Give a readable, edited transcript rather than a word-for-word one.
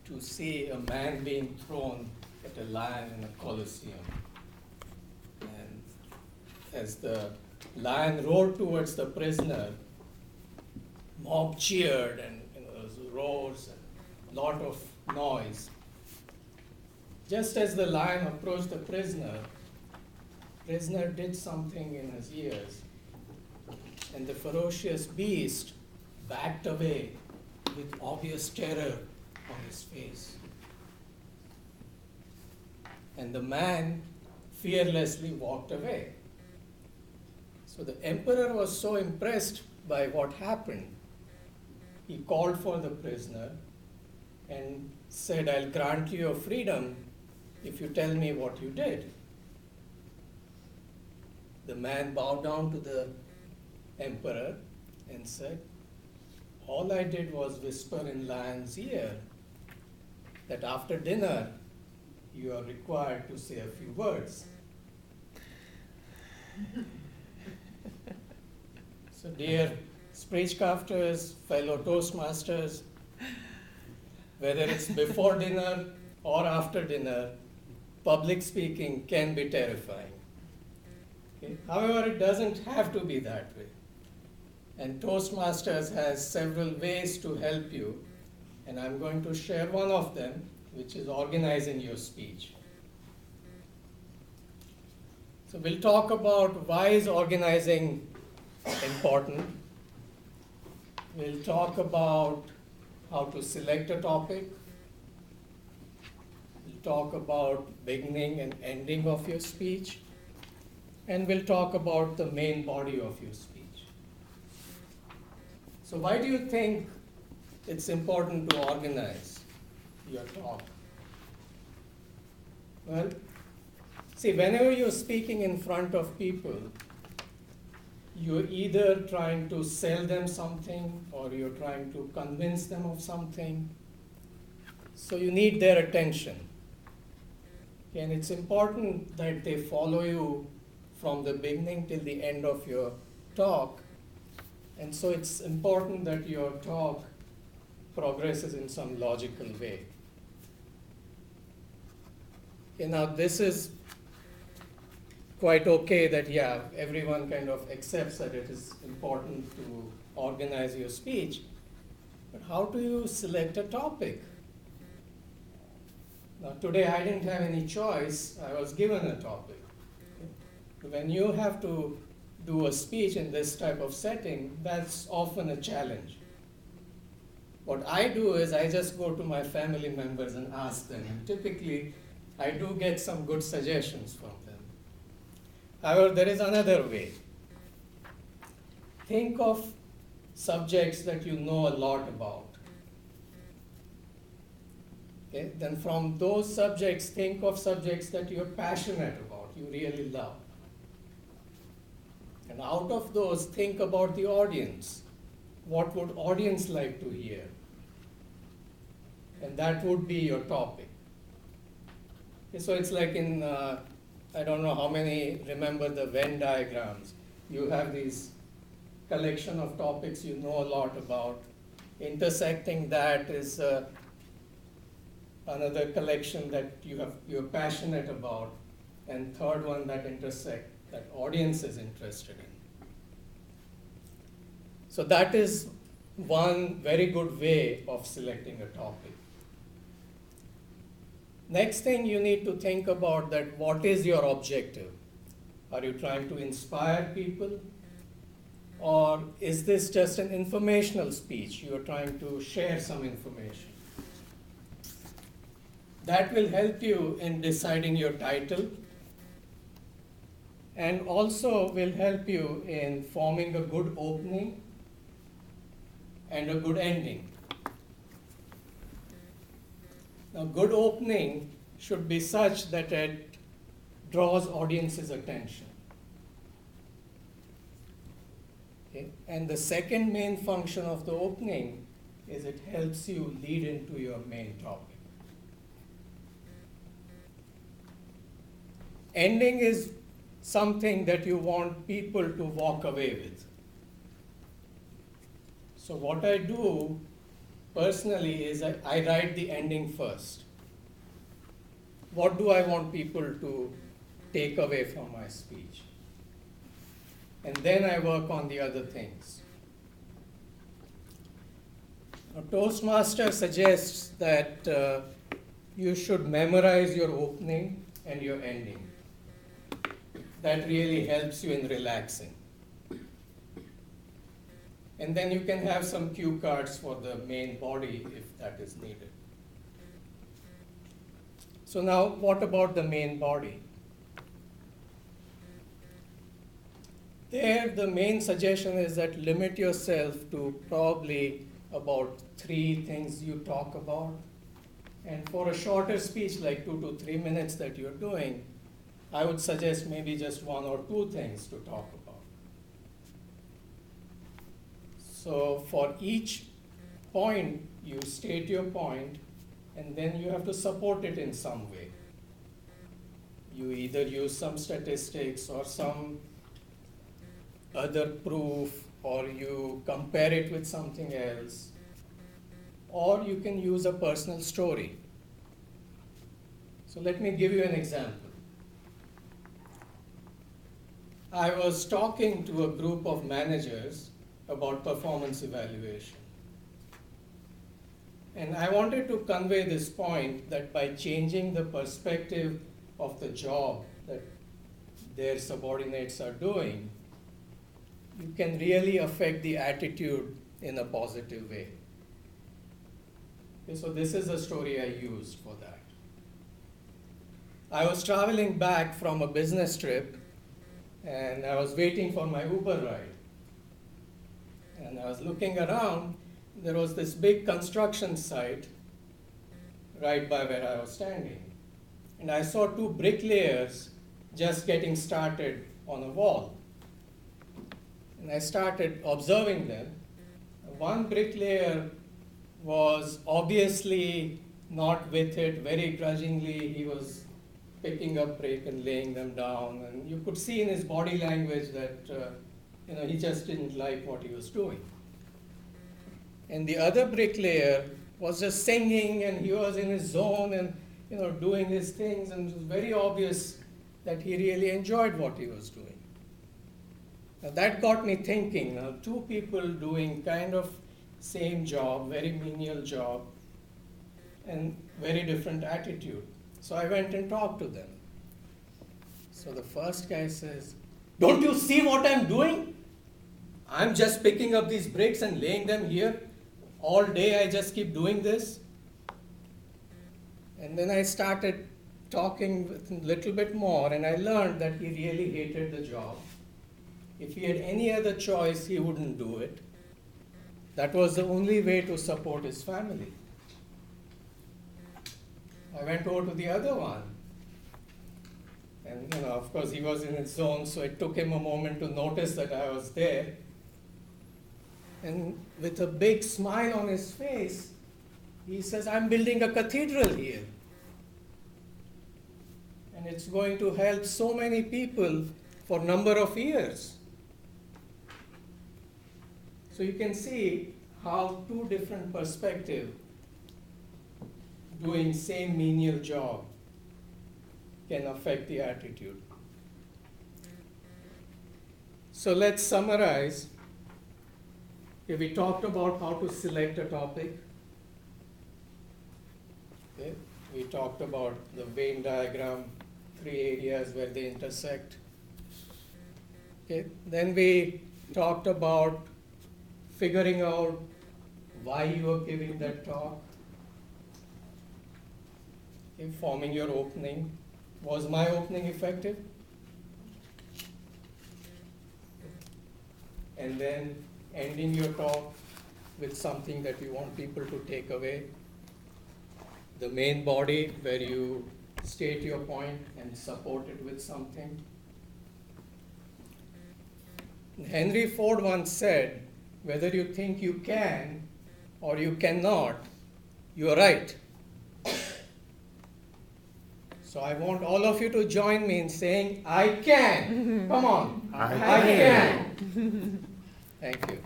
to see a man being thrown at a lion in a coliseum. And as the lion roared towards the prisoner, mob cheered and there was roars and lot of noise. Just as the lion approached the prisoner did something in his ears, and the ferocious beast backed away with obvious terror on his face. And the man fearlessly walked away. So the emperor was so impressed by what happened, he called for the prisoner and said, "I'll grant you your freedom if you tell me what you did." The man bowed down to the emperor and said, "All I did was whisper in lion's ear that after dinner you are required to say a few words." So dear Speechcrafters, fellow Toastmasters, whether it's before dinner or after dinner, public speaking can be terrifying. Okay? However, it doesn't have to be that way. And Toastmasters has several ways to help you, and I'm going to share one of them, which is organizing your speech. So we'll talk about why is organizing important. We'll talk about how to select a topic. We'll talk about beginning and ending of your speech. And we'll talk about the main body of your speech. So why do you think it's important to organize your talk? Well, see, whenever you're speaking in front of people, you're either trying to sell them something or you're trying to convince them of something. So you need their attention. And it's important that they follow you from the beginning till the end of your talk. And so it's important that your talk progresses in some logical way. Okay, now this is quite okay that, yeah, everyone kind of accepts that it is important to organize your speech. But how do you select a topic? Now today I didn't have any choice, I was given a topic. Okay? When you have to do a speech in this type of setting, that's often a challenge. What I do is I just go to my family members and ask them, and typically I do get some good suggestions from them. However, there is another way. Think of subjects that you know a lot about. Okay? Then from those subjects, think of subjects that you're passionate about, you really love. And out of those, think about the audience. What would audience like to hear? And that would be your topic. Okay, so it's like in, I don't know how many remember the Venn diagrams. You have these collection of topics you know a lot about. Intersecting that is another collection that you're passionate about. And third one that intersect, that audience is interested in. So that is one very good way of selecting a topic. Next thing you need to think about that what is your objective? Are you trying to inspire people? Or is this just an informational speech? You are trying to share some information. That will help you in deciding your title and also will help you in forming a good opening and a good ending. Now, good opening should be such that it draws audience's attention. Okay? And the second main function of the opening is it helps you lead into your main topic. Ending is something that you want people to walk away with. So what I do personally is I write the ending first. What do I want people to take away from my speech? And then I work on the other things. Now, Toastmaster suggests that you should memorize your opening and your ending. That really helps you in relaxing. And then you can have some cue cards for the main body if that is needed. So now, what about the main body? There, the main suggestion is that limit yourself to probably about 3 things you talk about. And for a shorter speech, like 2 to 3 minutes that you're doing, I would suggest maybe just 1 or 2 things to talk about. So for each point, you state your point, and then you have to support it in some way. You either use some statistics or some other proof, or you compare it with something else, or you can use a personal story. So let me give you an example. I was talking to a group of managers about performance evaluation. And I wanted to convey this point that by changing the perspective of the job that their subordinates are doing, you can really affect the attitude in a positive way. Okay, so this is a story I used for that. I was traveling back from a business trip, and I was waiting for my Uber ride. And I was looking around. There was this big construction site right by where I was standing. And I saw 2 bricklayers just getting started on a wall. And I started observing them. One bricklayer was obviously not with it, very grudgingly. He was picking up brick and laying them down. And you could see in his body language that he just didn't like what he was doing. And the other bricklayer was just singing, and he was in his zone and doing his things, and it was very obvious that he really enjoyed what he was doing. Now that got me thinking, 2 people doing kind of same job, very menial job, and very different attitude. So I went and talked to them. So the first guy says, "Don't you see what I'm doing? I'm just picking up these bricks and laying them here. All day I just keep doing this." And then I started talking with him a little bit more, and I learned that he really hated the job. If he had any other choice, he wouldn't do it. That was the only way to support his family. I went over to the other one. And of course he was in his zone, so it took him a moment to notice that I was there. And with a big smile on his face, he says, "I'm building a cathedral here. And it's going to help so many people for a number of years." So you can see how 2 different perspectives doing same menial job can affect the attitude. So let's summarize. Okay, we talked about how to select a topic. Okay, we talked about the Venn diagram, 3 areas where they intersect. Okay, then we talked about figuring out why you are giving that talk. Okay, forming your opening. Was my opening effective? And then ending your talk with something that you want people to take away. The main body, where you state your point and support it with something. Henry Ford once said, "Whether you think you can or you cannot, you are right." So I want all of you to join me in saying, "I can." Come on. I can. Thank you.